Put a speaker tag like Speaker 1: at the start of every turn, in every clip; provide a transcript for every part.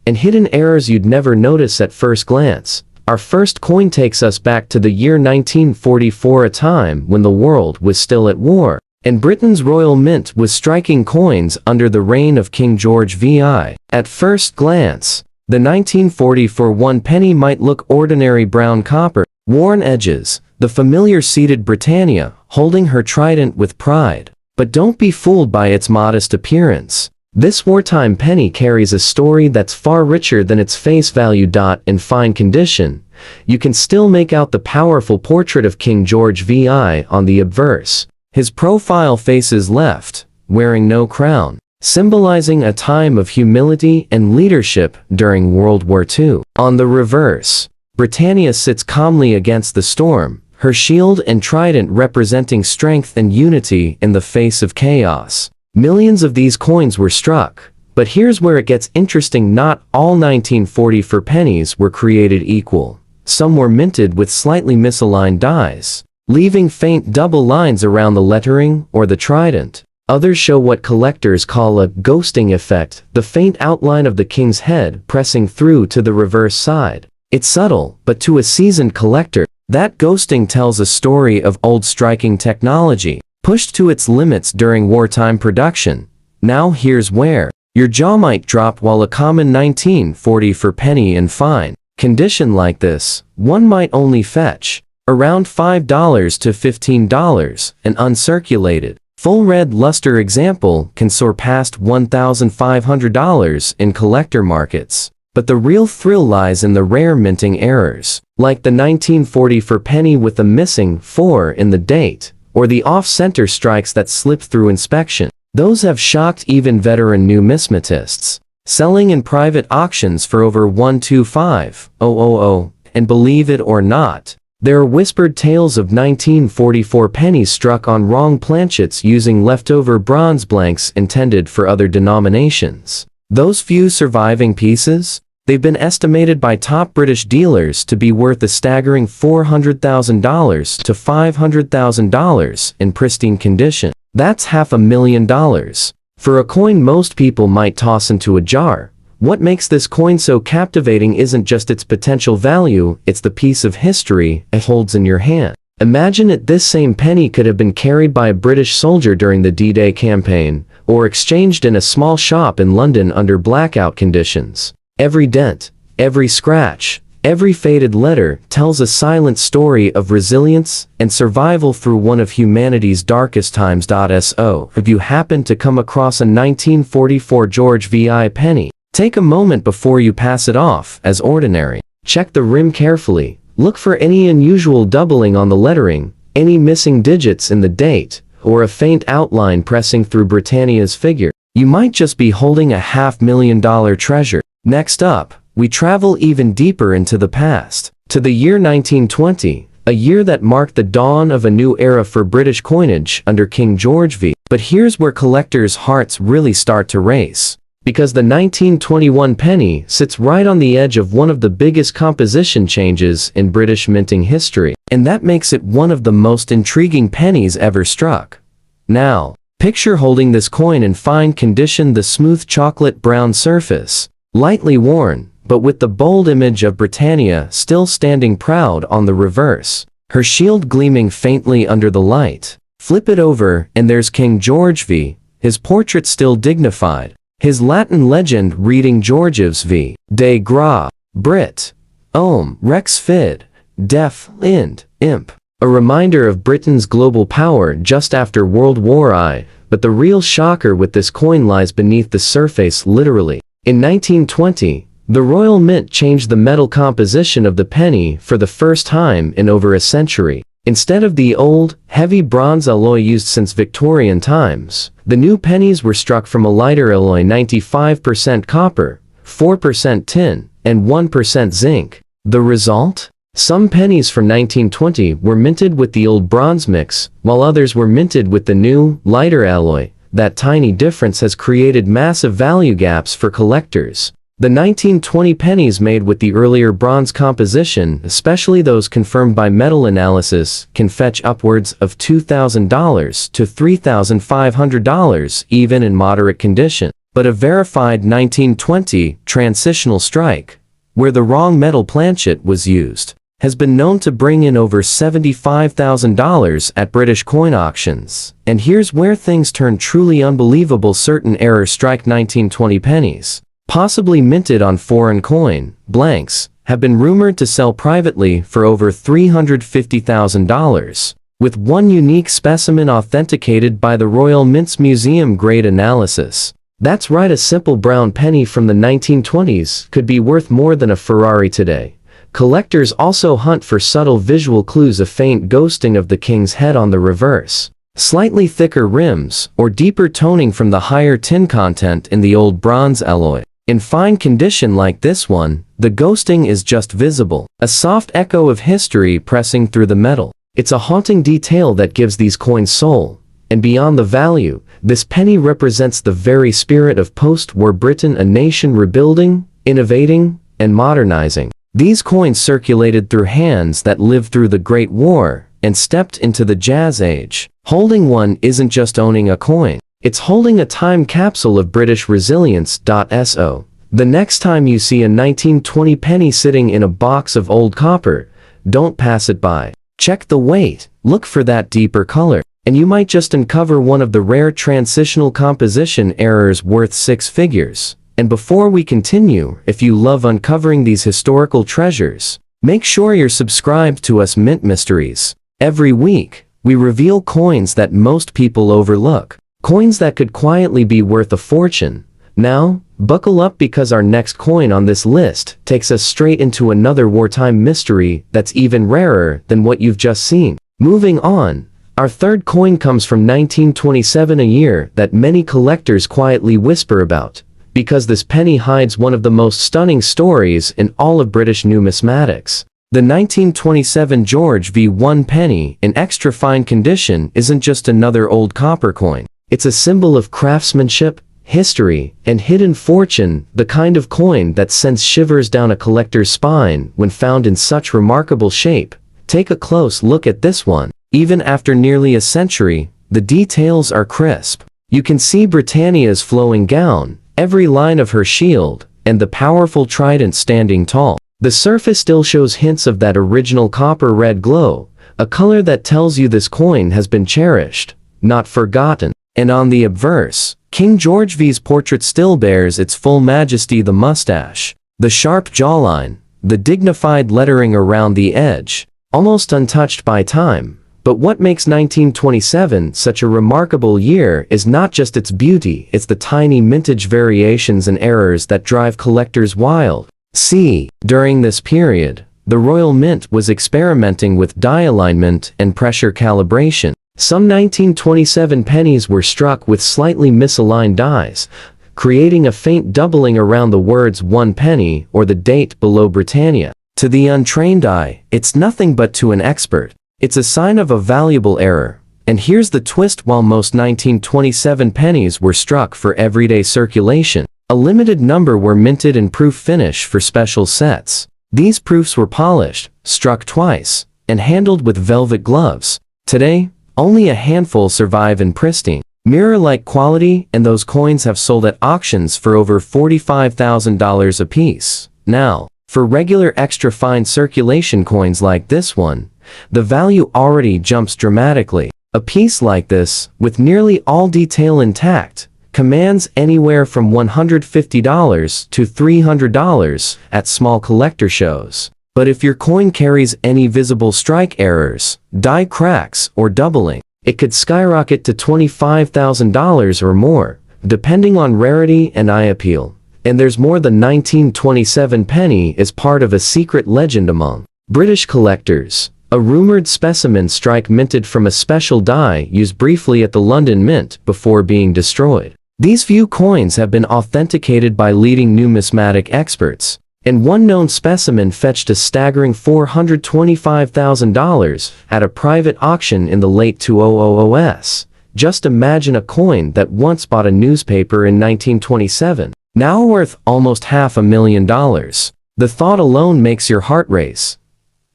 Speaker 1: and hidden errors you'd never notice at first glance. Our first coin takes us back to the year 1944, a time when the world was still at war, and Britain's Royal Mint was striking coins under the reign of King George VI. At first glance, the 1944 1 penny might look ordinary: brown copper, worn edges, the familiar seated Britannia holding her trident with pride. But don't be fooled by its modest appearance. This wartime penny carries a story that's far richer than its face value. In fine condition, you can still make out the powerful portrait of King George VI on the obverse. His profile faces left, wearing no crown, symbolizing a time of humility and leadership during World War II. On the reverse, Britannia sits calmly against the storm, her shield and trident representing strength and unity in the face of chaos. Millions of these coins were struck, but here's where it gets interesting: not all 1944 pennies were created equal. Some were minted with slightly misaligned dies, leaving faint double lines around the lettering or the trident. Others show what collectors call a ghosting effect, the faint outline of the king's head pressing through to the reverse side. It's subtle, but to a seasoned collector, that ghosting tells a story of old striking technology, pushed to its limits during wartime production. Now here's where your jaw might drop. While a common 1944 penny in fine condition like this, one might only fetch around $5 to $15, an uncirculated, full red luster example can soar past $1,500 in collector markets. But the real thrill lies in the rare minting errors, like the 1944 penny with a missing 4 in the date, or the off-center strikes that slip through inspection. Those have shocked even veteran numismatists, selling in private auctions for over $125,000. And believe it or not, there are whispered tales of 1944 pennies struck on wrong planchets using leftover bronze blanks intended for other denominations. Those few surviving pieces, they've been estimated by top British dealers to be worth a staggering $400,000 to $500,000 in pristine condition. That's $500,000. For a coin most people might toss into a jar. What makes this coin so captivating isn't just its potential value, it's the piece of history it holds in your hand. Imagine it: this same penny could have been carried by a British soldier during the D-Day campaign, or exchanged in a small shop in London under blackout conditions. Every dent, every scratch, every faded letter tells a silent story of resilience and survival through one of humanity's darkest times. So, if you happen to come across a 1944 George VI penny, take a moment before you pass it off as ordinary. Check the rim carefully. Look for any unusual doubling on the lettering, any missing digits in the date, or a faint outline pressing through Britannia's figure. You might just be holding a $500,000 treasure. Next up, we travel even deeper into the past, to the year 1920, a year that marked the dawn of a new era for British coinage under King George V. But here's where collectors' hearts really start to race, because the 1921 penny sits right on the edge of one of the biggest composition changes in British minting history, and that makes it one of the most intriguing pennies ever struck. Now, picture holding this coin in fine condition: the smooth chocolate brown surface, lightly worn, but with the bold image of Britannia still standing proud on the reverse, her shield gleaming faintly under the light. Flip it over, and there's King George V, his portrait still dignified, his Latin legend reading Georgius V. De Gra, Brit. Rex Fid. Def. Ind. Imp. A reminder of Britain's global power just after World War I, but the real shocker with this coin lies beneath the surface, literally. In 1920, the Royal Mint changed the metal composition of the penny for the first time in over a century. Instead of the old, heavy bronze alloy used since Victorian times, the new pennies were struck from a lighter alloy: 95% copper, 4% tin, and 1% zinc. The result? Some pennies from 1920 were minted with the old bronze mix, while others were minted with the new, lighter alloy. That tiny difference has created massive value gaps for collectors. The 1920 pennies made with the earlier bronze composition, especially those confirmed by metal analysis, can fetch upwards of $2,000 to $3,500 even in moderate condition. but a verified 1920 transitional strike, where the wrong metal planchet was used, has been known to bring in over $75,000 at British coin auctions. And here's where things turn truly unbelievable. Certain error strike 1920 pennies, possibly minted on foreign coin blanks, have been rumored to sell privately for over $350,000, with one unique specimen authenticated by the Royal Mint's Museum grade analysis. That's right, a simple brown penny from the 1920s could be worth more than a Ferrari today. Collectors also hunt for subtle visual clues, a faint ghosting of the king's head on the reverse, slightly thicker rims, or deeper toning from the higher tin content in the old bronze alloy. In fine condition like this one, the ghosting is just visible, a soft echo of history pressing through the metal. It's a haunting detail that gives these coins soul. And beyond the value, this penny represents the very spirit of post-war Britain, a nation rebuilding, innovating, and modernizing. These coins circulated through hands that lived through the Great War and stepped into the Jazz Age. Holding one isn't just owning a coin, it's holding a time capsule of British resilience. So, the next time you see a 1920 penny sitting in a box of old copper, don't pass it by. Check the weight, look for that deeper color, and you might just uncover one of the rare transitional composition errors worth six figures. And before we continue, if you love uncovering these historical treasures, make sure you're subscribed to us Mint Mysteries. Every week, we reveal coins that most people overlook, coins that could quietly be worth a fortune. Now, buckle up, because our next coin on this list takes us straight into another wartime mystery that's even rarer than what you've just seen. Moving on, our third coin comes from 1927, a year that many collectors quietly whisper about, because this penny hides one of the most stunning stories in all of British numismatics. The 1927 George V1 penny, in extra fine condition, isn't just another old copper coin. It's a symbol of craftsmanship, history, and hidden fortune, the kind of coin that sends shivers down a collector's spine when found in such remarkable shape. Take a close look at this one. Even after nearly a century, the details are crisp. You can see Britannia's flowing gown, every line of her shield, and the powerful trident standing tall. The surface still shows hints of that original copper red glow, a color that tells you this coin has been cherished, not forgotten. And on the obverse, King George V's portrait still bears its full majesty, the mustache, the sharp jawline, the dignified lettering around the edge, almost untouched by time. But what makes 1927 such a remarkable year is not just its beauty, it's the tiny mintage variations and errors that drive collectors wild. See, during this period, the Royal Mint was experimenting with die alignment and pressure calibration. Some 1927 pennies were struck with slightly misaligned dies, creating a faint doubling around the words 1 penny or the date below Britannia. To the untrained eye, it's nothing, but to an expert, it's a sign of a valuable error. And here's the twist: while most 1927 pennies were struck for everyday circulation, a limited number were minted in proof finish for special sets. These proofs were polished, struck twice, and handled with velvet gloves. Today, only a handful survive in pristine, mirror-like quality, and those coins have sold at auctions for over $45,000 apiece. Now, for regular extra fine circulation coins like this one, the value already jumps dramatically. A piece like this, with nearly all detail intact, commands anywhere from $150 to $300 at small collector shows. But if your coin carries any visible strike errors, die cracks, or doubling, it could skyrocket to $25,000 or more, depending on rarity and eye appeal. And there's more. The 1927 penny is part of a secret legend among British collectors. A rumored specimen strike minted from a special die used briefly at the London Mint before being destroyed. These few coins have been authenticated by leading numismatic experts, and one known specimen fetched a staggering $425,000 at a private auction in the late 2000s. Just imagine a coin that once bought a newspaper in 1927, now worth almost $500,000. The thought alone makes your heart race.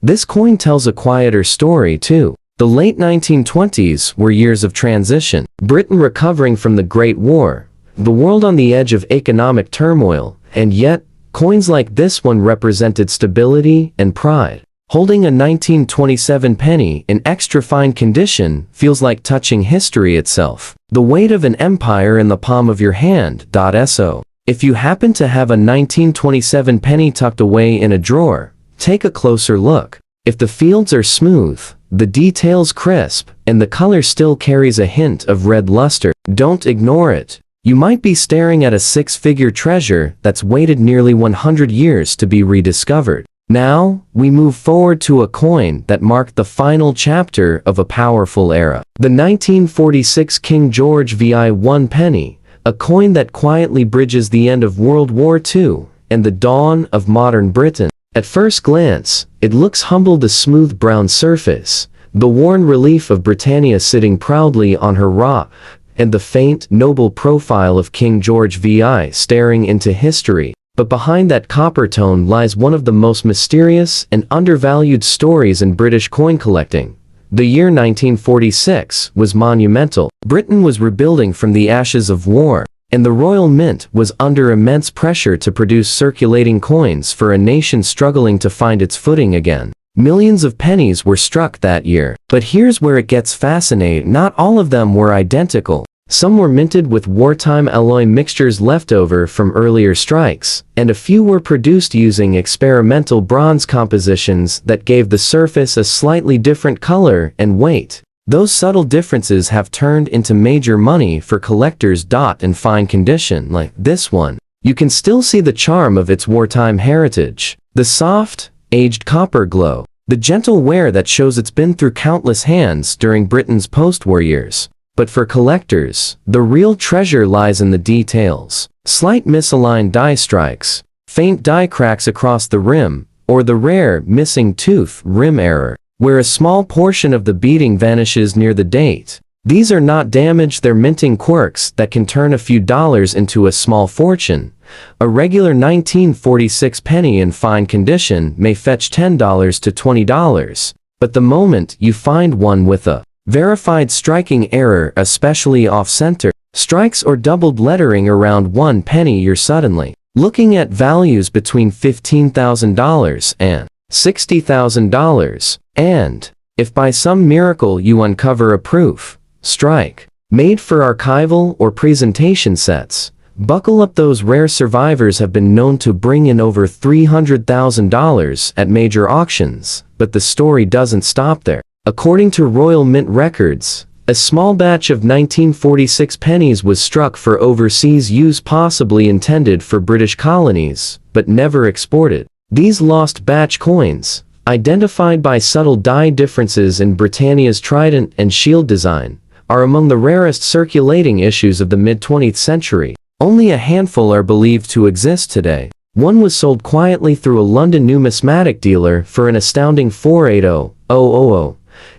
Speaker 1: This coin tells a quieter story too. The late 1920s were years of transition. Britain recovering from the Great War, the world on the edge of economic turmoil, and yet, coins like this one represented stability and pride. Holding a 1927 penny in extra fine condition feels like touching history itself. The weight of an empire in the palm of your hand. So, if you happen to have a 1927 penny tucked away in a drawer, take a closer look. If the fields are smooth, the details crisp, and the color still carries a hint of red luster, don't ignore it. You might be staring at a six-figure treasure that's waited nearly 100 years to be rediscovered. Now, we move forward to a coin that marked the final chapter of a powerful era. The 1946 King George VI 1 penny, a coin that quietly bridges the end of World War II and the dawn of modern Britain. At first glance, it looks humble, the smooth brown surface, the worn relief of Britannia sitting proudly on her rock, and the faint, noble profile of King George VI staring into history. But behind that copper tone lies one of the most mysterious and undervalued stories in British coin collecting. The year 1946 was monumental. Britain was rebuilding from the ashes of war, and the Royal Mint was under immense pressure to produce circulating coins for a nation struggling to find its footing again. Millions of pennies were struck that year. But here's where it gets fascinating. Not all of them were identical. Some were minted with wartime alloy mixtures left over from earlier strikes, and a few were produced using experimental bronze compositions that gave the surface a slightly different color and weight. Those subtle differences have turned into major money for collectors. In fine condition like this one, you can still see the charm of its wartime heritage. The soft, aged copper glow. The gentle wear that shows it's been through countless hands during Britain's post-war years. But for collectors, the real treasure lies in the details. Slight misaligned die strikes, faint die cracks across the rim, or the rare missing tooth rim error, where a small portion of the beading vanishes near the date. These are not damage, they're minting quirks that can turn a few dollars into a small fortune. A regular 1946 penny in fine condition may fetch $10 to $20, but the moment you find one with a verified striking error, especially off-center strikes or doubled lettering around 1 penny, you're suddenly looking at values between $15,000 and $60,000. And if by some miracle you uncover a proof strike made for archival or presentation sets, buckle up. Those rare survivors have been known to bring in over $300,000 at major auctions. But the story doesn't stop there. According to Royal Mint records, a small batch of 1946 pennies was struck for overseas use, possibly intended for British colonies, but never exported. These lost batch coins, identified by subtle die differences in Britannia's trident and shield design, are among the rarest circulating issues of the mid-20th century. Only a handful are believed to exist today. One was sold quietly through a London numismatic dealer for an astounding $480,000.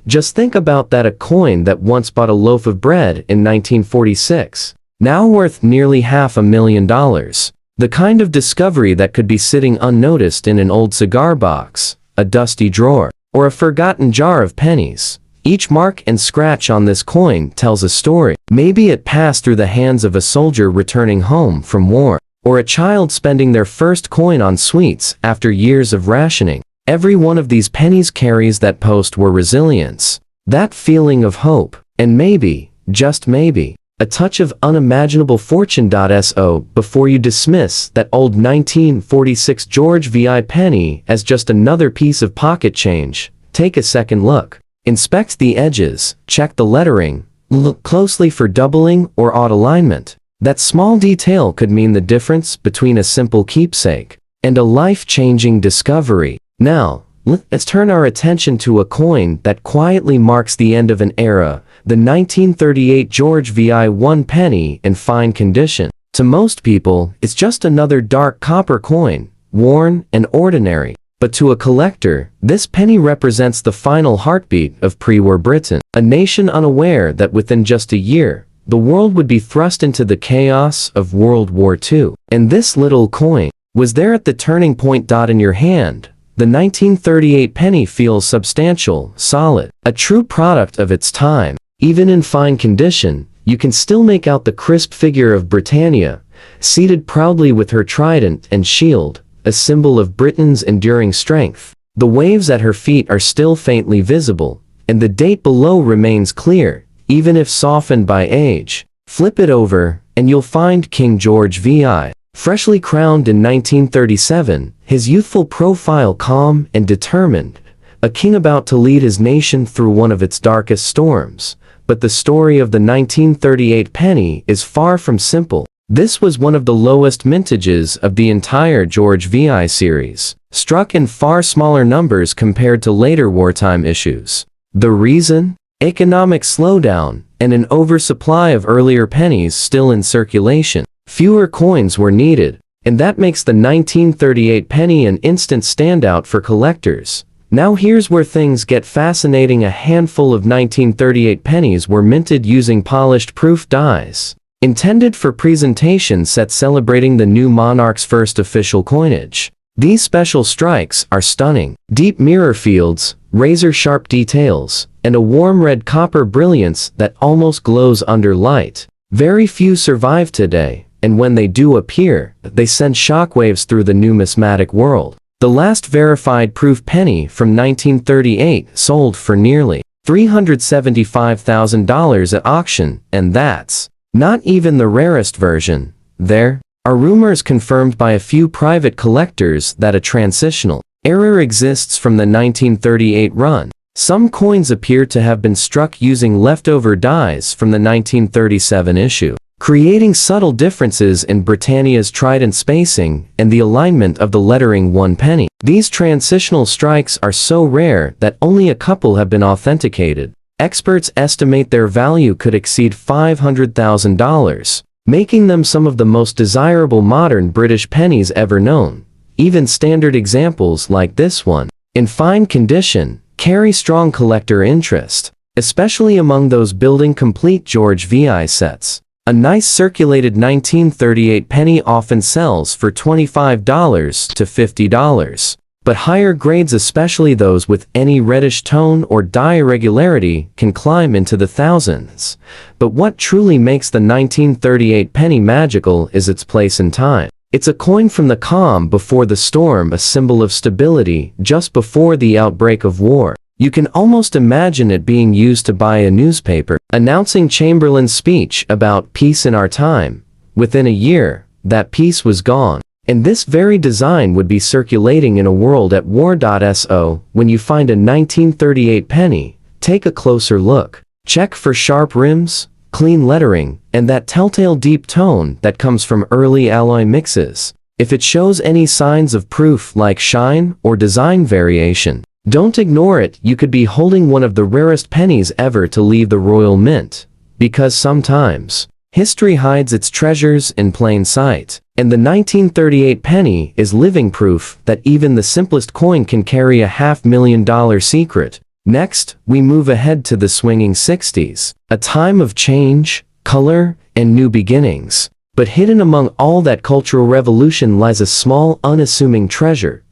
Speaker 1: Just think about that, a coin that once bought a loaf of bread in 1946, now worth nearly $500,000. The kind of discovery that could be sitting unnoticed in an old cigar box, a dusty drawer, or a forgotten jar of pennies. Each mark and scratch on this coin tells a story. Maybe it passed through the hands of a soldier returning home from war, or a child spending their first coin on sweets after years of rationing. Every one of these pennies carries that post-war resilience, that feeling of hope, and maybe, just maybe, a touch of unimaginable fortune. So, before you dismiss that old 1946 George VI penny as just another piece of pocket change, take a second look. Inspect the edges, check the lettering, look closely for doubling or odd alignment. That small detail could mean the difference between a simple keepsake and a life-changing discovery. Now, let's turn our attention to a coin that quietly marks the end of an era, the 1938 George VI 1 penny in fine condition. To most people, it's just another dark copper coin, worn and ordinary. But to a collector, this penny represents the final heartbeat of pre-war Britain, a nation unaware that within just a year, the world would be thrust into the chaos of World War II. And this little coin was there at the turning point. In your hand, the 1938 penny feels substantial, solid, a true product of its time. Even in fine condition, you can still make out the crisp figure of Britannia, seated proudly with her trident and shield, a symbol of Britain's enduring strength. The waves at her feet are still faintly visible, and the date below remains clear, even if softened by age. Flip it over, and you'll find King George VI. Freshly crowned in 1937, his youthful profile calm and determined, a king about to lead his nation through one of its darkest storms. But the story of the 1938 penny is far from simple. This was one of the lowest mintages of the entire George VI series, struck in far smaller numbers compared to later wartime issues. The reason? Economic slowdown, and an oversupply of earlier pennies still in circulation. Fewer coins were needed, and that makes the 1938 penny an instant standout for collectors. Now here's where things get fascinating. A handful of 1938 pennies were minted using polished proof dies, intended for presentation sets celebrating the new monarch's first official coinage. These special strikes are stunning. Deep mirror fields, razor-sharp details, and a warm red copper brilliance that almost glows under light. Very few survive today, and when they do appear, they send shockwaves through the numismatic world. The last verified proof penny from 1938 sold for nearly $375,000 at auction, and that's not even the rarest version. There are rumors confirmed by a few private collectors that a transitional error exists from the 1938 run. Some coins appear to have been struck using leftover dies from the 1937 issue, creating subtle differences in Britannia's trident spacing and the alignment of the lettering 1 penny. These transitional strikes are so rare that only a couple have been authenticated. Experts estimate their value could exceed $500,000, making them some of the most desirable modern British pennies ever known. Even standard examples like this one, in fine condition, carry strong collector interest, especially among those building complete George VI sets. A nice circulated 1938 penny often sells for $25 to $50, but higher grades, especially those with any reddish tone or dye irregularity, can climb into the thousands. But what truly makes the 1938 penny magical is its place in time. It's a coin from the calm before the storm, a symbol of stability just before the outbreak of war. You can almost imagine it being used to buy a newspaper, announcing Chamberlain's speech about peace in our time. Within a year, that peace was gone, and this very design would be circulating in a world at war. So, when you find a 1938 penny, take a closer look. Check for sharp rims, clean lettering, and that telltale deep tone that comes from early alloy mixes. If it shows any signs of proof like shine or design variation, don't ignore it. You could be holding one of the rarest pennies ever to leave the Royal Mint. Because sometimes, history hides its treasures in plain sight. And the 1938 penny is living proof that even the simplest coin can carry a $500,000 secret. Next, we move ahead to the swinging 60s, a time of change, color, and new beginnings. But hidden among all that cultural revolution lies a small, unassuming treasure.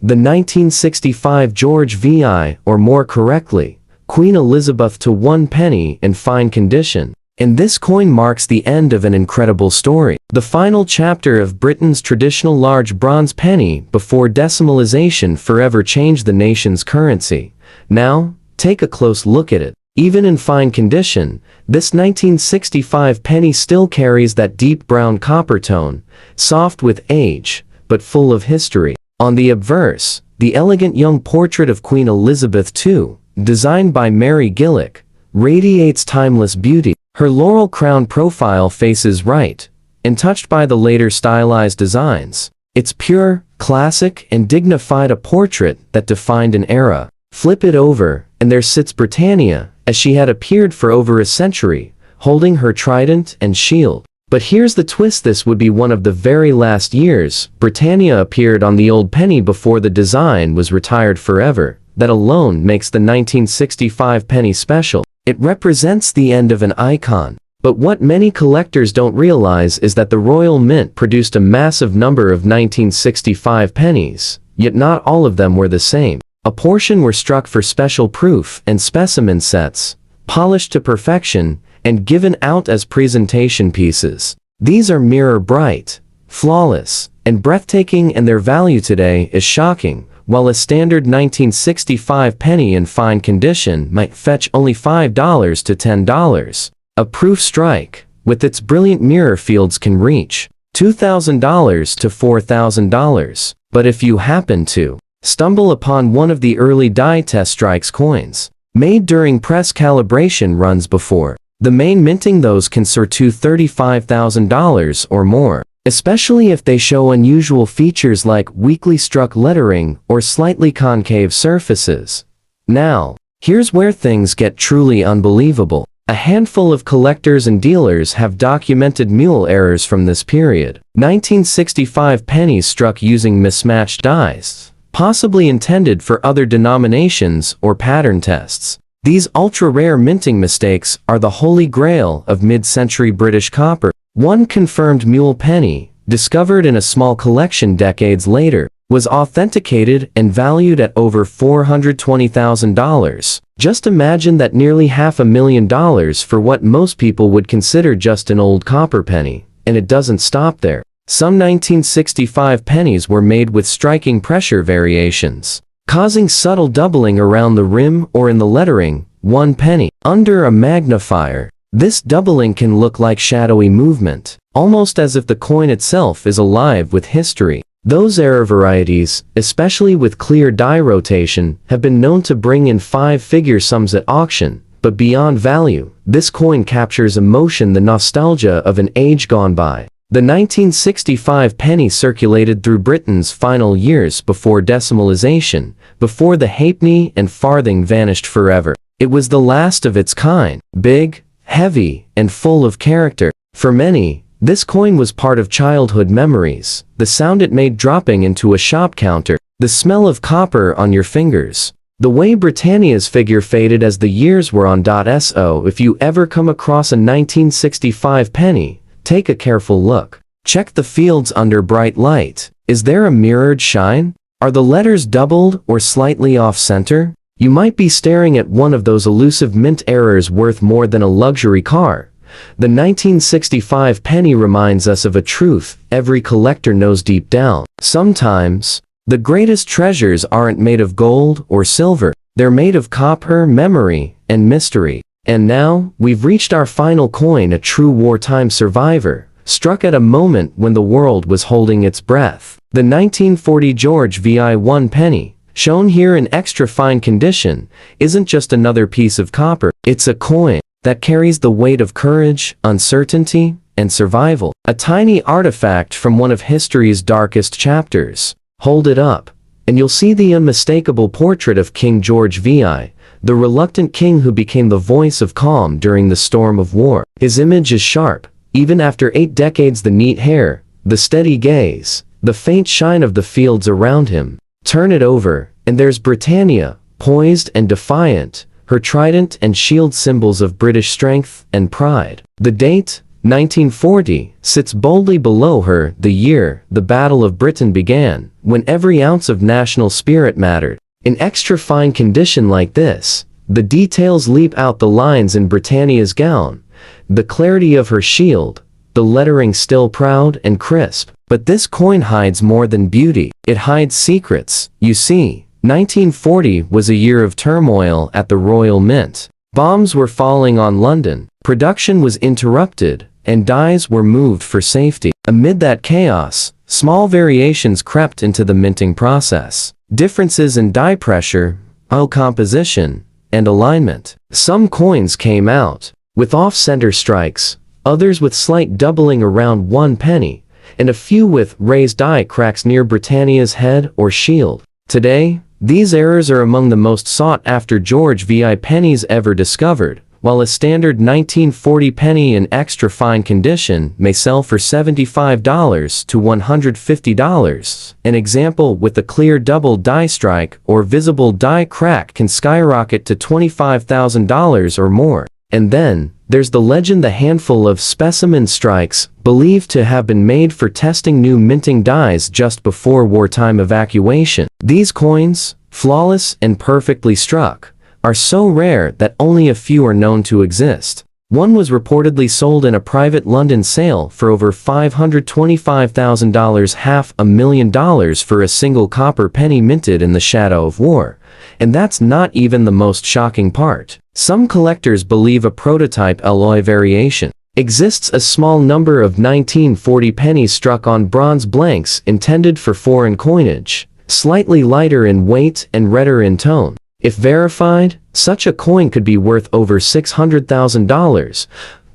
Speaker 1: The 1965 George VI, or more correctly, Queen Elizabeth to 1 penny in fine condition. And this coin marks the end of an incredible story. The final chapter of Britain's traditional large bronze penny before decimalization forever changed the nation's currency. Now, take a close look at it. Even in fine condition, this 1965 penny still carries that deep brown copper tone, soft with age, but full of history. On the obverse, the elegant young portrait of Queen Elizabeth II, designed by Mary Gillick, radiates timeless beauty. Her laurel crown profile faces right, and touched by the later stylized designs. It's pure, classic, and dignified, a portrait that defined an era. Flip it over, and there sits Britannia, as she had appeared for over a century, holding her trident and shield. But here's the twist: this would be one of the very last years Britannia appeared on the old penny before the design was retired forever. That alone makes the 1965 penny special. It represents the end of an icon. But what many collectors don't realize is that the Royal Mint produced a massive number of 1965 pennies, yet not all of them were the same. A portion were struck for special proof and specimen sets, polished to perfection, and given out as presentation pieces. These are mirror bright, flawless, and breathtaking, and their value today is shocking. While a standard 1965 penny in fine condition might fetch only $5 to $10, a proof strike, with its brilliant mirror fields, can reach $2,000 to $4,000. But if you happen to stumble upon one of the early die test strikes coins, made during press calibration runs before the main minting, those can soar to $35,000 or more, especially if they show unusual features like weakly struck lettering or slightly concave surfaces. Now, here's where things get truly unbelievable. A handful of collectors and dealers have documented mule errors from this period. 1965 pennies struck using mismatched dies, possibly intended for other denominations or pattern tests. These ultra-rare minting mistakes are the holy grail of mid-century British copper. One confirmed mule penny, discovered in a small collection decades later, was authenticated and valued at over $420,000. Just imagine that, nearly $500,000 for what most people would consider just an old copper penny. And it doesn't stop there. Some 1965 pennies were made with striking pressure variations, causing subtle doubling around the rim or in the lettering. One penny under a magnifier. This doubling can look like shadowy movement, almost as if the coin itself is alive with history. Those error varieties, especially with clear die rotation, have been known to bring in five-figure sums at auction. But beyond value, this coin captures emotion, the nostalgia of an age gone by. The 1965 penny circulated through Britain's final years before decimalization, before the halfpenny and farthing vanished forever. It was the last of its kind, big, heavy, and full of character. For many, this coin was part of childhood memories. The sound it made dropping into a shop counter, the smell of copper on your fingers, the way Britannia's figure faded as the years were on. So if you ever come across a 1965 penny, take a careful look. Check the fields under bright light. Is there a mirrored shine? Are the letters doubled or slightly off-center? You might be staring at one of those elusive mint errors worth more than a luxury car. The 1965 penny reminds us of a truth every collector knows deep down. Sometimes, the greatest treasures aren't made of gold or silver. They're made of copper, memory, and mystery. And now, we've reached our final coin, a true wartime survivor, struck at a moment when the world was holding its breath. The 1940 George VI 1 penny, shown here in extra fine condition, isn't just another piece of copper. It's a coin that carries the weight of courage, uncertainty, and survival. A tiny artifact from one of history's darkest chapters. Hold it up, and you'll see the unmistakable portrait of King George VI, the reluctant king who became the voice of calm during the storm of war. His image is sharp, even after 8 decades. The neat hair, the steady gaze, the faint shine of the fields around him. Turn it over, and there's Britannia, poised and defiant, her trident and shield symbols of British strength and pride. The date, 1940, sits boldly below her, the year the Battle of Britain began, when every ounce of national spirit mattered. In extra fine condition like this, the details leap out: the lines in Britannia's gown, the clarity of her shield, the lettering still proud and crisp. But this coin hides more than beauty. It hides secrets. You see, 1940 was a year of turmoil at the Royal Mint. Bombs were falling on London, production was interrupted, and dies were moved for safety. Amid that chaos, small variations crept into the minting process. Differences in die pressure, oil composition, and alignment. Some coins came out with off-center strikes, others with slight doubling around 1 penny, and a few with raised die cracks near Britannia's head or shield. Today, these errors are among the most sought-after George VI pennies ever discovered, while a standard 1940 penny in extra fine condition may sell for $75 to $150. An example with a clear double die strike or visible die crack can skyrocket to $25,000 or more. And then, there's the legend, the handful of specimen strikes, believed to have been made for testing new minting dies just before wartime evacuation. These coins, flawless and perfectly struck, are so rare that only a few are known to exist. One was reportedly sold in a private London sale for over $525,000, $500,000 for a single copper penny minted in the shadow of war. And that's not even the most shocking part. Some collectors believe a prototype alloy variation exists, a small number of 1940 pennies struck on bronze blanks intended for foreign coinage, slightly lighter in weight and redder in tone. If verified, such a coin could be worth over $600,000,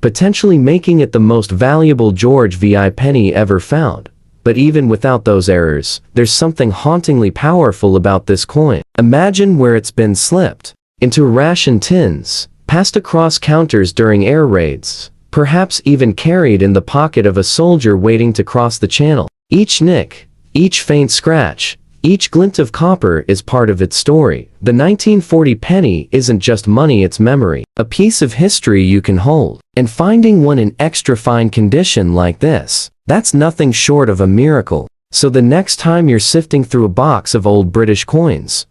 Speaker 1: potentially making it the most valuable George VI penny ever found. But even without those errors, there's something hauntingly powerful about this coin. Imagine where it's been slipped into ration tins, passed across counters during air raids, perhaps even carried in the pocket of a soldier waiting to cross the channel. Each nick, each faint scratch, each glint of copper is part of its story. The 1940 penny isn't just money, it's memory, a piece of history you can hold. And finding one in extra fine condition like this, that's nothing short of a miracle. So the next time you're sifting through a box of old British coins,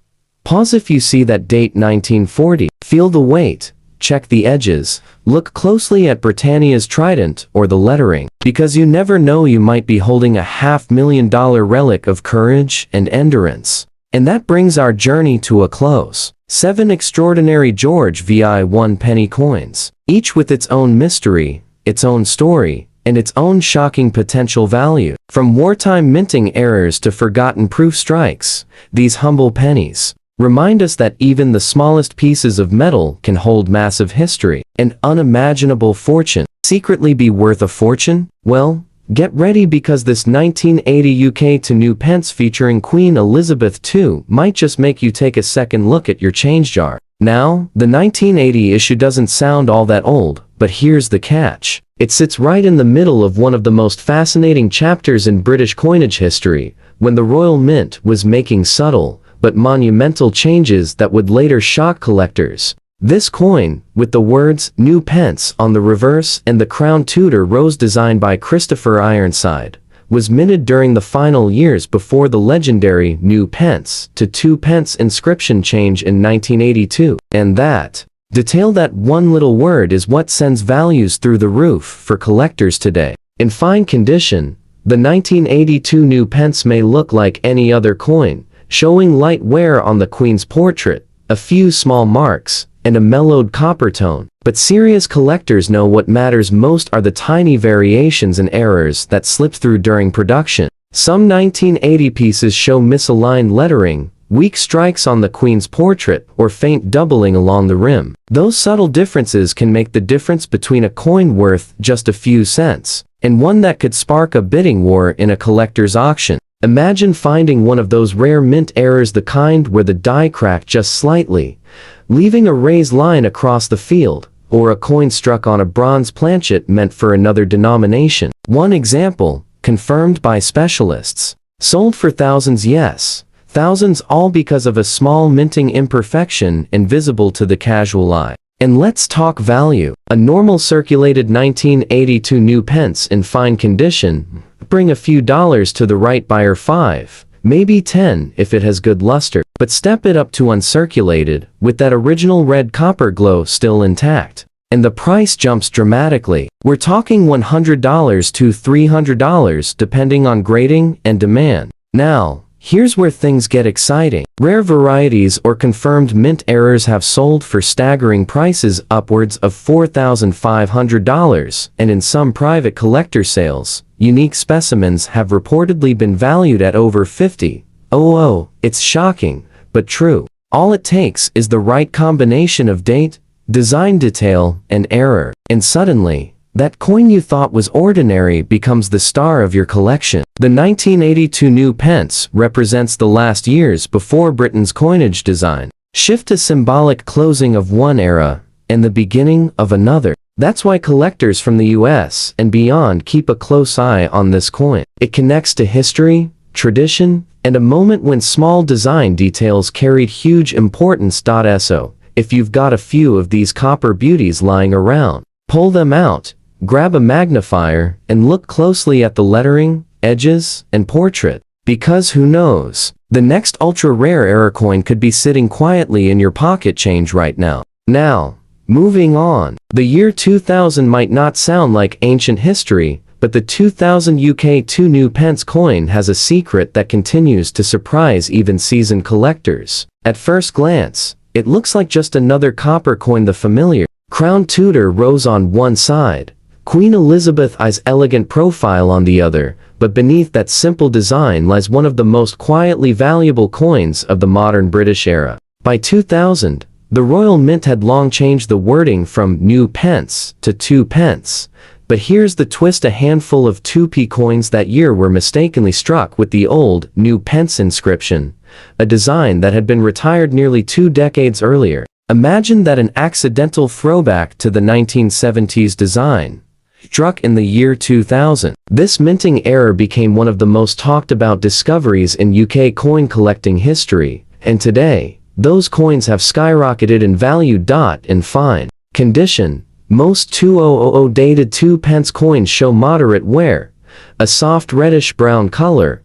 Speaker 1: pause if you see that date 1940, feel the weight, check the edges, look closely at Britannia's trident or the lettering, because you never know, you might be holding a $500,000 relic of courage and endurance. And that brings our journey to a close. 7 extraordinary George VI 1 penny coins, each with its own mystery, its own story, and its own shocking potential value. From wartime minting errors to forgotten proof strikes, these humble pennies remind us that even the smallest pieces of metal can hold massive history and unimaginable fortune. Secretly be worth a fortune? Well, get ready, because this 1980 UK to new pence featuring Queen Elizabeth II might just make you take a second look at your change jar. Now, the 1980 issue doesn't sound all that old, but here's the catch. It sits right in the middle of one of the most fascinating chapters in British coinage history, when the Royal Mint was making subtle but monumental changes that would later shock collectors. This coin, with the words "New Pence" on the reverse and the Crown Tudor rose designed by Christopher Ironside, was minted during the final years before the legendary New Pence to 2 pence inscription change in 1982. And that detail, that one little word, is what sends values through the roof for collectors today. In fine condition, the 1982 New Pence may look like any other coin, showing light wear on the Queen's portrait, a few small marks, and a mellowed copper tone. But serious collectors know what matters most are the tiny variations and errors that slip through during production. Some 1980 pieces show misaligned lettering, weak strikes on the Queen's portrait, or faint doubling along the rim. Those subtle differences can make the difference between a coin worth just a few cents and one that could spark a bidding war in a collector's auction. Imagine finding one of those rare mint errors, the kind where the die cracked just slightly, leaving a raised line across the field, or a coin struck on a bronze planchet meant for another denomination. One example, confirmed by specialists, sold for thousands, yes, thousands, all because of a small minting imperfection invisible to the casual eye. And let's talk value. A normal circulated 1982 New Pence in fine condition bring a few dollars to the right buyer, 5, maybe 10 if it has good luster. But step it up to uncirculated, with that original red copper glow still intact, and the price jumps dramatically. We're talking $100 to $300 depending on grading and demand. Now, here's where things get exciting. Rare varieties or confirmed mint errors have sold for staggering prices, upwards of $4,500, and in some private collector sales, unique specimens have reportedly been valued at over $50,000. It's shocking, but true. All it takes is the right combination of date, design detail, and error, and suddenly, that coin you thought was ordinary becomes the star of your collection. The 1982 New Pence represents the last years before Britain's coinage design. Shift a symbolic closing of one era and the beginning of another. That's why collectors from the US and beyond keep a close eye on this coin. It connects to history, tradition, and a moment when small design details carried huge importance. So, if you've got a few of these copper beauties lying around, pull them out, grab a magnifier, and look closely at the lettering, edges, and portrait. Because who knows, the next ultra-rare error coin could be sitting quietly in your pocket change right now. Now, Moving on. The year 2000 might not sound like ancient history, but the 2000 UK 2 new pence coin has a secret that continues to surprise even seasoned collectors. At first glance, it looks like just another copper coin, the familiar Crown Tudor rose on one side, Queen Elizabeth I's elegant profile on the other, but beneath that simple design lies one of the most quietly valuable coins of the modern British era. By 2000, the Royal Mint had long changed the wording from new pence to 2 pence. But here's the twist: a handful of 2p coins that year were mistakenly struck with the old new pence inscription, a design that had been retired nearly 2 decades earlier. Imagine that, an accidental throwback to the 1970s design, struck in the year 2000. This minting error became one of the most talked about discoveries in UK coin collecting history, and today, those coins have skyrocketed in value. In fine condition, most 2000 dated 2 pence coins show moderate wear, a soft reddish-brown color,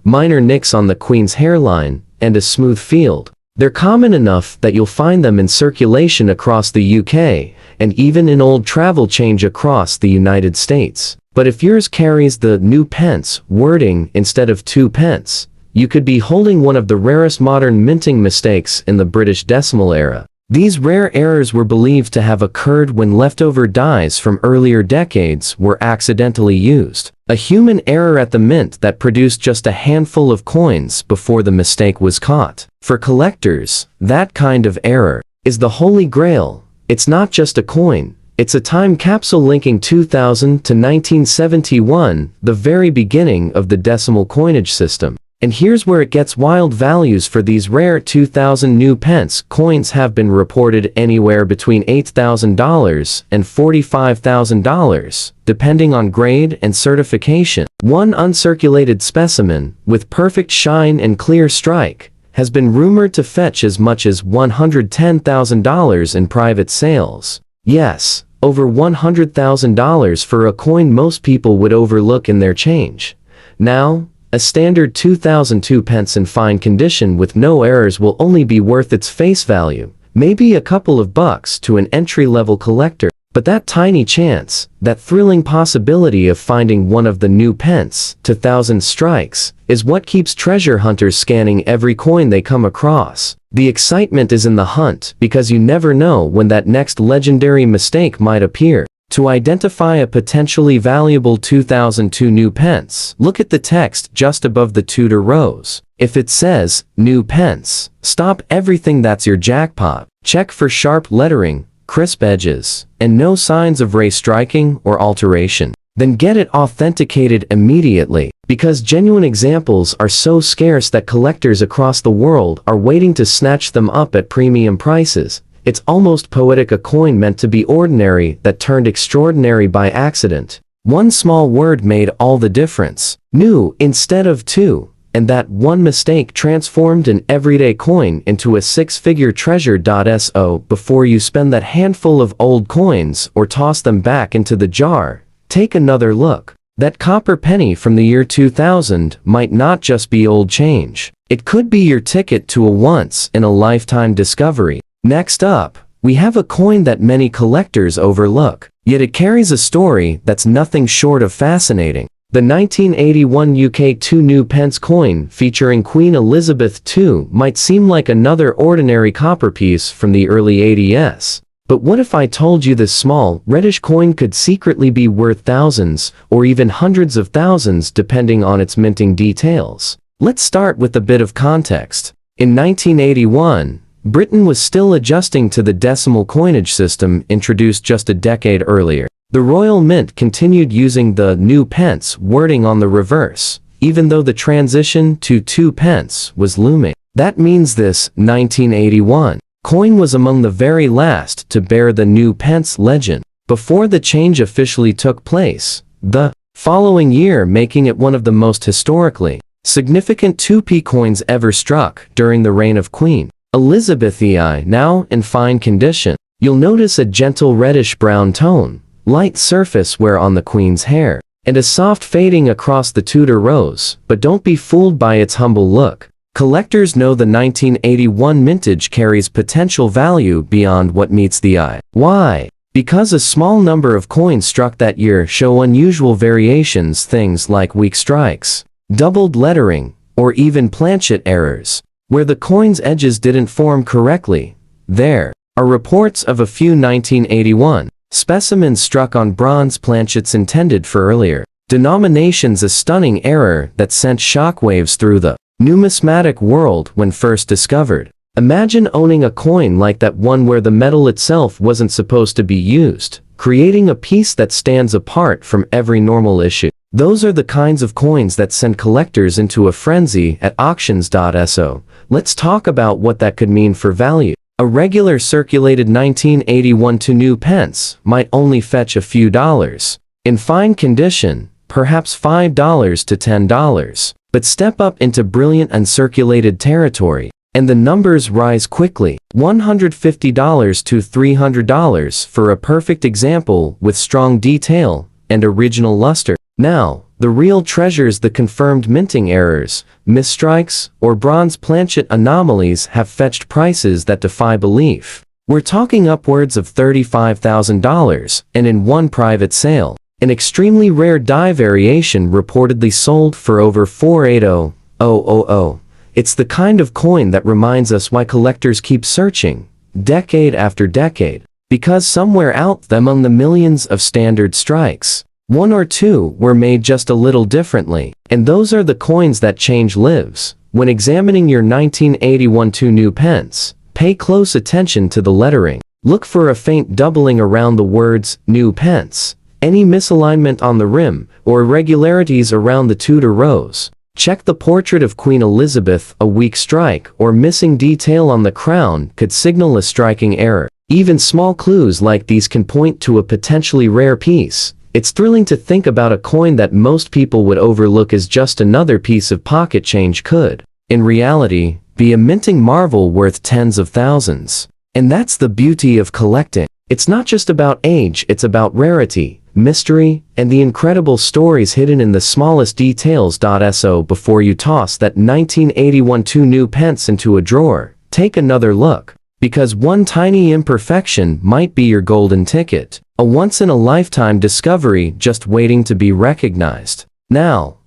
Speaker 1: minor nicks on the Queen's hairline, and a smooth field. They're common enough that you'll find them in circulation across the UK, and even in old travel change across the United States. But if yours carries the new pence wording instead of 2 pence, you could be holding one of the rarest modern minting mistakes in the British decimal era. These rare errors were believed to have occurred when leftover dies from earlier decades were accidentally used. A human error at the mint that produced just a handful of coins before the mistake was caught. For collectors, that kind of error is the holy grail. It's not just a coin, it's a time capsule linking 2000 to 1971, the very beginning of the decimal coinage system. And here's where it gets wild. Values for these rare 2000 new pence coins have been reported anywhere between $8,000 and $45,000, depending on grade and certification. One uncirculated specimen, with perfect shine and clear strike, has been rumored to fetch as much as $110,000 in private sales. Yes, over $100,000 for a coin most people would overlook in their change. Now, a standard 2002 pence in fine condition with no errors will only be worth its face value, maybe a couple of bucks to an entry-level collector. But that tiny chance, that thrilling possibility of finding one of the new pence 2000 strikes, is what keeps treasure hunters scanning every coin they come across. The excitement is in the hunt, because you never know when that next legendary mistake might appear. To identify a potentially valuable 2002 new pence, look at the text just above the Tudor rose. If it says, new pence, stop everything, that's your jackpot. Check for sharp lettering, crisp edges, and no signs of ray striking or alteration. Then get it authenticated immediately, because genuine examples are so scarce that collectors across the world are waiting to snatch them up at premium prices. It's almost poetic, a coin meant to be ordinary that turned extraordinary by accident. One small word made all the difference. New instead of 2, and that one mistake transformed an everyday coin into a 6-figure treasure. So before you spend that handful of old coins or toss them back into the jar, take another look. That copper penny from the year 2000 might not just be old change. It could be your ticket to a once-in-a-lifetime discovery. Next up, we have a coin that many collectors overlook, yet it carries a story that's nothing short of fascinating. The 1981 UK 2 new pence coin featuring Queen Elizabeth II might seem like another ordinary copper piece from the early 80s. But what if I told you this small, reddish coin could secretly be worth thousands, or even hundreds of thousands depending on its minting details? Let's start with a bit of context. In 1981, Britain was still adjusting to the decimal coinage system introduced just a decade earlier. The Royal Mint continued using the new pence wording on the reverse, even though the transition to 2 pence was looming. That means this 1981 coin was among the very last to bear the new pence legend, before the change officially took place, the following year making it one of the most historically significant 2p coins ever struck during the reign of Queen Elizabeth I. Now in fine condition, you'll notice a gentle reddish-brown tone, light surface wear on the Queen's hair, and a soft fading across the Tudor rose, but don't be fooled by its humble look. Collectors know the 1981 mintage carries potential value beyond what meets the eye. Why? Because a small number of coins struck that year show unusual variations, things like weak strikes, doubled lettering, or even planchet errors, where the coin's edges didn't form correctly. There are reports of a few 1981 specimens struck on bronze planchets intended for earlier denominations, a stunning error that sent shockwaves through the numismatic world when first discovered. Imagine owning a coin like that, one where the metal itself wasn't supposed to be used, creating a piece that stands apart from every normal issue. Those are the kinds of coins that send collectors into a frenzy at auctions.so. Let's talk about what that could mean for value. A regular circulated 1981 to new pence might only fetch a few dollars. In fine condition, perhaps $5 to $10. But step up into brilliant uncirculated territory, and the numbers rise quickly. $150 to $300 for a perfect example with strong detail and original luster. Now, the real treasures, the confirmed minting errors, misstrikes, or bronze planchet anomalies have fetched prices that defy belief. We're talking upwards of $35,000, and in one private sale, an extremely rare die variation reportedly sold for over $480,000. It's the kind of coin that reminds us why collectors keep searching, decade after decade, because somewhere out there among the millions of standard strikes, one or two were made just a little differently, and those are the coins that change lives. When examining your 1981 2 new pence, pay close attention to the lettering. Look for a faint doubling around the words new pence, any misalignment on the rim, or irregularities around the Tudor rows. Check the portrait of Queen Elizabeth. A weak strike or missing detail on the crown could signal a striking error. Even small clues like these can point to a potentially rare piece. It's thrilling to think about a coin that most people would overlook as just another piece of pocket change could, in reality, be a minting marvel worth tens of thousands. And that's the beauty of collecting. It's not just about age, it's about rarity, mystery, and the incredible stories hidden in the smallest details. So before you toss that 1981 2 new pence into a drawer, take another look, because one tiny imperfection might be your golden ticket, a once-in-a-lifetime discovery just waiting to be recognized. Now,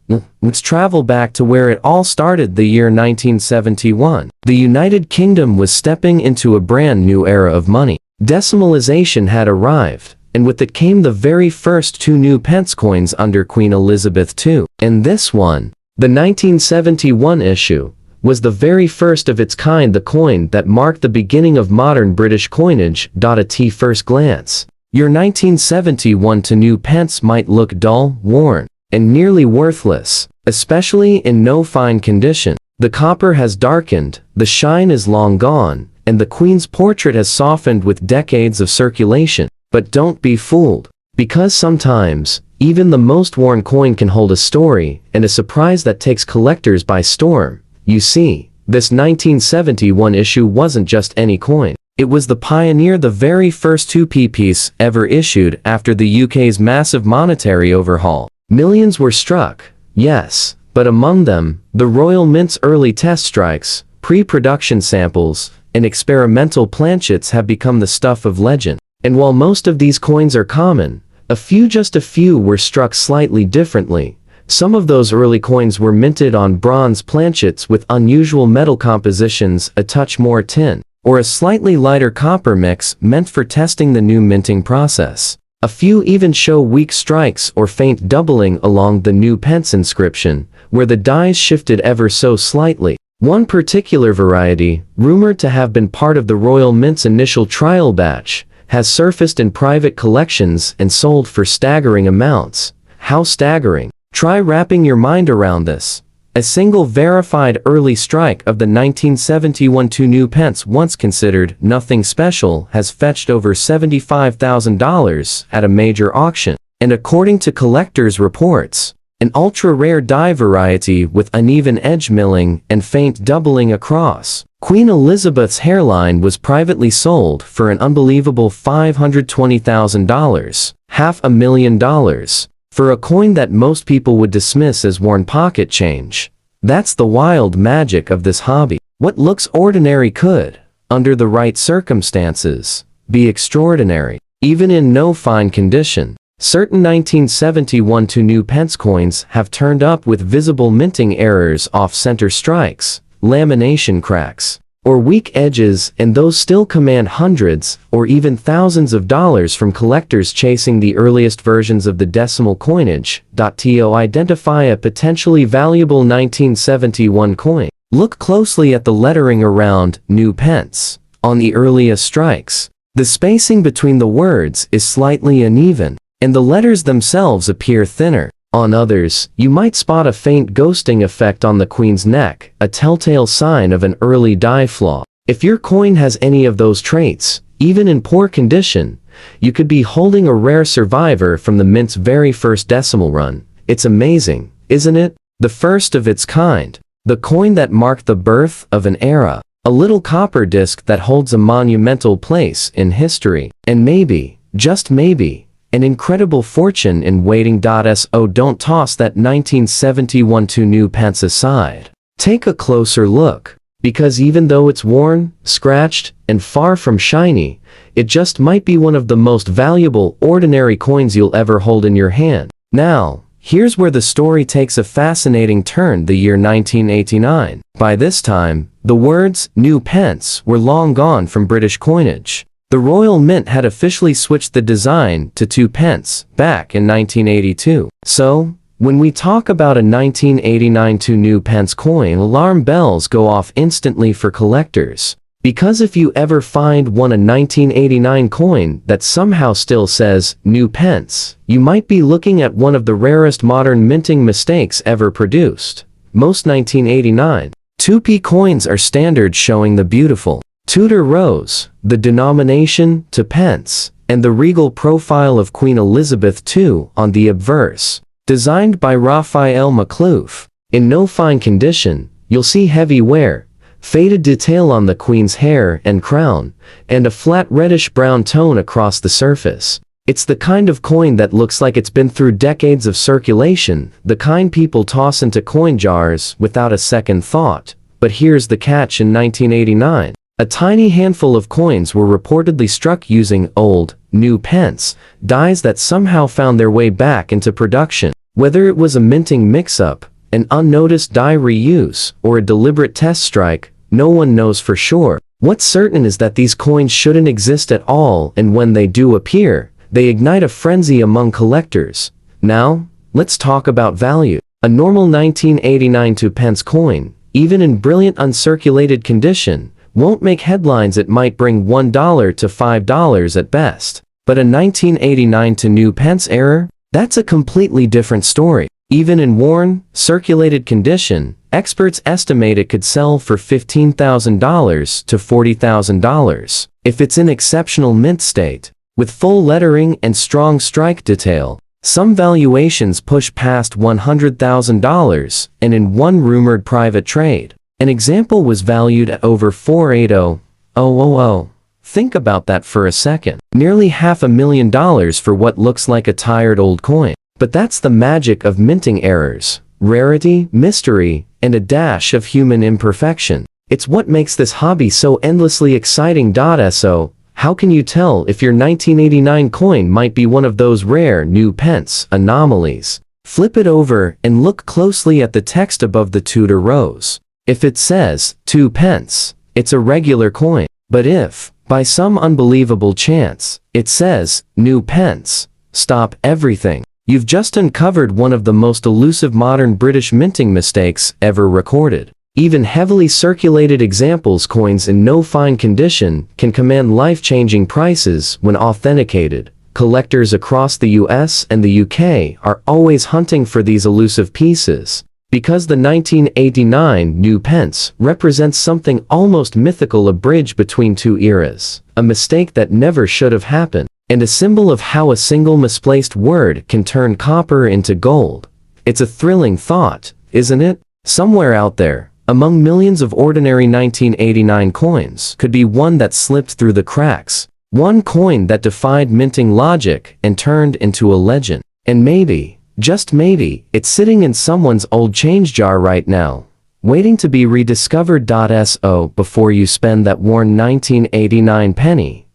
Speaker 1: let's travel back to where it all started, the year 1971. The United Kingdom was stepping into a brand new era of money. Decimalization had arrived, and with it came the very first 2 new pence coins under Queen Elizabeth II. And this one, the 1971 issue, was the very first of its kind, the coin that marked the beginning of modern British coinage. At first glance, your 1971 to new pence might look dull, worn, and nearly worthless, especially in no fine condition. The copper has darkened, the shine is long gone, and the Queen's portrait has softened with decades of circulation. But don't be fooled, because sometimes, even the most worn coin can hold a story and a surprise that takes collectors by storm. You see, this 1971 issue wasn't just any coin. It was the pioneer, the very first 2p piece ever issued after the UK's massive monetary overhaul. Millions were struck, yes, but among them, the Royal Mint's early test strikes, pre-production samples, and experimental planchets have become the stuff of legend. And while most of these coins are common, just a few were struck slightly differently. Some of those early coins were minted on bronze planchets with unusual metal compositions, a touch more tin, or a slightly lighter copper mix meant for testing the new minting process. A few even show weak strikes or faint doubling along the new pence inscription, where the dies shifted ever so slightly. One particular variety, rumored to have been part of the Royal Mint's initial trial batch, has surfaced in private collections and sold for staggering amounts. How staggering? Try wrapping your mind around this. A single verified early strike of the 1971 2 new pence, once considered nothing special, has fetched over $75,000 at a major auction. And according to collectors' reports, an ultra-rare die variety with uneven edge milling and faint doubling across Queen Elizabeth's hairline was privately sold for an unbelievable $520,000, $500,000, for a coin that most people would dismiss as worn pocket change. That's the wild magic of this hobby. What looks ordinary could, under the right circumstances, be extraordinary. Even in no fine condition, certain 1971 new pence coins have turned up with visible minting errors, off-center strikes, lamination cracks, or weak edges, and those still command hundreds or even thousands of dollars from collectors chasing the earliest versions of the decimal coinage. To identify a potentially valuable 1971 coin, look closely at the lettering around new pence. On the earliest strikes, the spacing between the words is slightly uneven, and the letters themselves appear thinner. On others, you might spot a faint ghosting effect on the queen's neck, a telltale sign of an early die flaw. If your coin has any of those traits, even in poor condition, you could be holding a rare survivor from the mint's very first decimal run. It's amazing, isn't it? The first of its kind. The coin that marked the birth of an era. A little copper disc that holds a monumental place in history. And maybe, just maybe, an incredible fortune in waiting. So don't toss that 1971 new pence aside. Take a closer look, because even though it's worn, scratched, and far from shiny, it just might be one of the most valuable, ordinary coins you'll ever hold in your hand. Now, here's where the story takes a fascinating turn. The year 1989. By this time, the words new pence were long gone from British coinage. The Royal Mint had officially switched the design to 2 pence back in 1982. So, when we talk about a 1989 new pence coin, alarm bells go off instantly for collectors. Because if you ever find a 1989 coin that somehow still says new pence, you might be looking at one of the rarest modern minting mistakes ever produced. Most 1989 2p coins are standard, showing the beautiful Tudor rose, the denomination to pence, and the regal profile of Queen Elizabeth II on the obverse. Designed by Raphael Maklouf. In no fine condition, you'll see heavy wear, faded detail on the Queen's hair and crown, and a flat reddish-brown tone across the surface. It's the kind of coin that looks like it's been through decades of circulation, the kind people toss into coin jars without a second thought. But here's the catch: in 1989, a tiny handful of coins were reportedly struck using old, new pence, dies that somehow found their way back into production. Whether it was a minting mix-up, an unnoticed die reuse, or a deliberate test strike, no one knows for sure. What's certain is that these coins shouldn't exist at all, and when they do appear, they ignite a frenzy among collectors. Now, let's talk about value. A normal 1989 2p coin, even in brilliant uncirculated condition, won't make headlines. It might bring $1 to $5 at best. But a 1989 new pence error? That's a completely different story. Even in worn, circulated condition, experts estimate it could sell for $15,000 to $40,000. If it's in exceptional mint state, with full lettering and strong strike detail, some valuations push past $100,000, and in one rumored private trade, an example was valued at over $480,000. Think about that for a second. Nearly $500,000 for what looks like a tired old coin. But that's the magic of minting errors, rarity, mystery, and a dash of human imperfection. It's what makes this hobby so endlessly exciting. So, how can you tell if your 1989 coin might be one of those rare new pence anomalies? Flip it over and look closely at the text above the Tudor rose. If it says 2 pence, it's a regular coin. But if, by some unbelievable chance, it says new pence, stop everything. You've just uncovered one of the most elusive modern British minting mistakes ever recorded. Even heavily circulated examples coins in no fine condition can command life-changing prices when authenticated. Collectors across the US and the UK are always hunting for these elusive pieces. Because the 1989 new pence represents something almost mythical, a bridge between two eras, a mistake that never should have happened, and a symbol of how a single misplaced word can turn copper into gold. It's a thrilling thought, isn't it? Somewhere out there, among millions of ordinary 1989 coins, could be one that slipped through the cracks, one coin that defied minting logic and turned into a legend. And maybe, just maybe, it's sitting in someone's old change jar right now. waiting to be rediscovered. So before you spend that worn 1989 penny,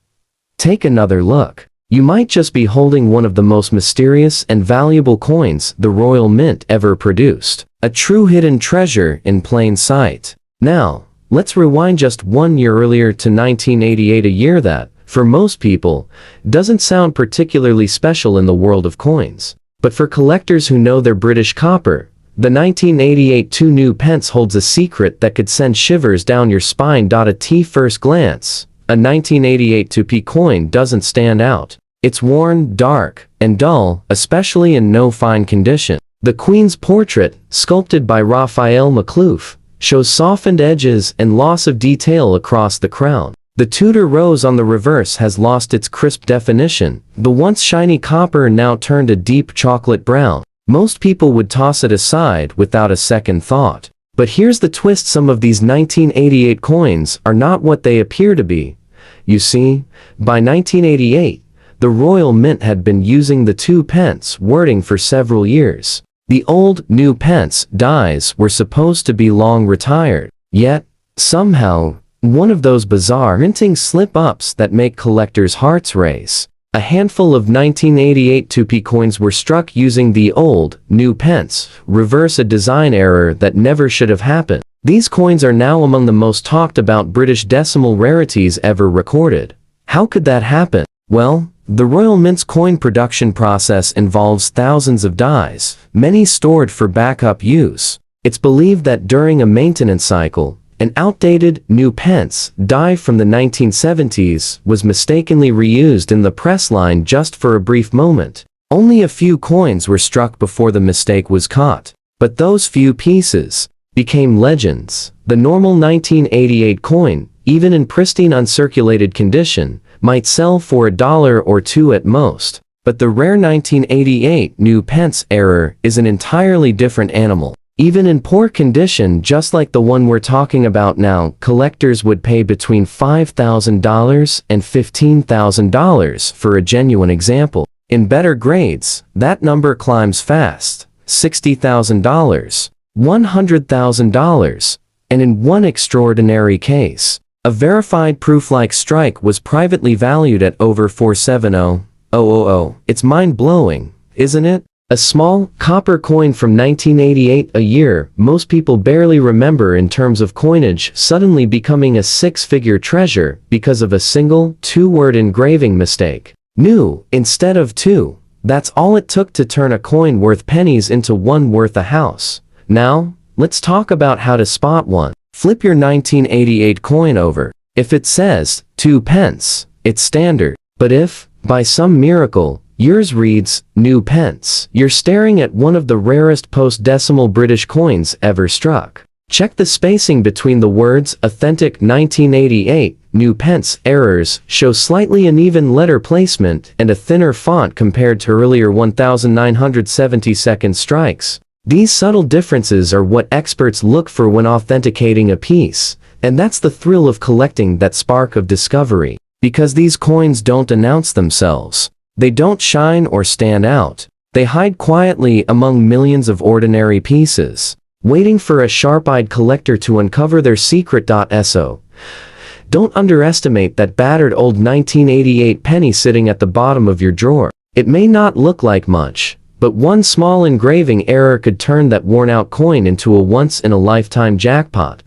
Speaker 1: take another look. You might just be holding one of the most mysterious and valuable coins the Royal Mint ever produced. A true hidden treasure in plain sight. Now, let's rewind just 1 year earlier to 1988, a year that, for most people, doesn't sound particularly special in the world of coins. But for collectors who know their British copper, the 1988 2 new pence holds a secret that could send shivers down your spine. At first glance, a 1988 2p coin doesn't stand out. It's worn, dark, and dull, especially in no fine condition. The Queen's portrait, sculpted by Raphael Maclouf, shows softened edges and loss of detail across the crown. The Tudor rose on the reverse has lost its crisp definition, the once shiny copper now turned a deep chocolate brown. Most people would toss it aside without a second thought. But here's the twist: some of these 1988 coins are not what they appear to be. You see, by 1988, the Royal Mint had been using the 2 pence wording for several years. The old, new pence dies were supposed to be long retired. Yet, somehow, one of those bizarre minting slip-ups that make collectors' hearts race. A handful of 1988 2p coins were struck using the old, new pence, reverse, a design error that never should have happened. These coins are now among the most talked about British decimal rarities ever recorded. How could that happen? Well, the Royal Mint's coin production process involves thousands of dies, many stored for backup use. It's believed that during a maintenance cycle, an outdated, new pence die from the 1970s was mistakenly reused in the press line just for a brief moment. Only a few coins were struck before the mistake was caught. But those few pieces became legends. The normal 1988 coin, even in pristine uncirculated condition, might sell for $1 or $2 at most. But the rare 1988 new pence error is an entirely different animal. Even in poor condition, just like the one we're talking about now, collectors would pay between $5,000 and $15,000 for a genuine example. In better grades, that number climbs fast: $60,000, $100,000, and in one extraordinary case, a verified proof-like strike was privately valued at over $470,000. It's mind-blowing, isn't it? A small, copper coin from 1988, a year most people barely remember in terms of coinage, suddenly becoming a six-figure treasure because of a single, two-word engraving mistake. New, instead of two. That's all it took to turn a coin worth pennies into one worth a house. Now, let's talk about how to spot one. Flip your 1988 coin over. If it says 2 pence, it's standard. But if, by some miracle, yours reads new pence, you're staring at one of the rarest post-decimal British coins ever struck. Check the spacing between the words. Authentic 1988 new pence errors show slightly uneven letter placement and a thinner font compared to earlier 1972 strikes. These subtle differences are what experts look for when authenticating a piece, and that's the thrill of collecting, that spark of discovery. Because these coins don't announce themselves. They don't shine or stand out. They hide quietly among millions of ordinary pieces, waiting for a sharp-eyed collector to uncover their secret. So, don't underestimate that battered old 1988 penny sitting at the bottom of your drawer. It may not look like much, but one small engraving error could turn that worn-out coin into a once-in-a-lifetime jackpot.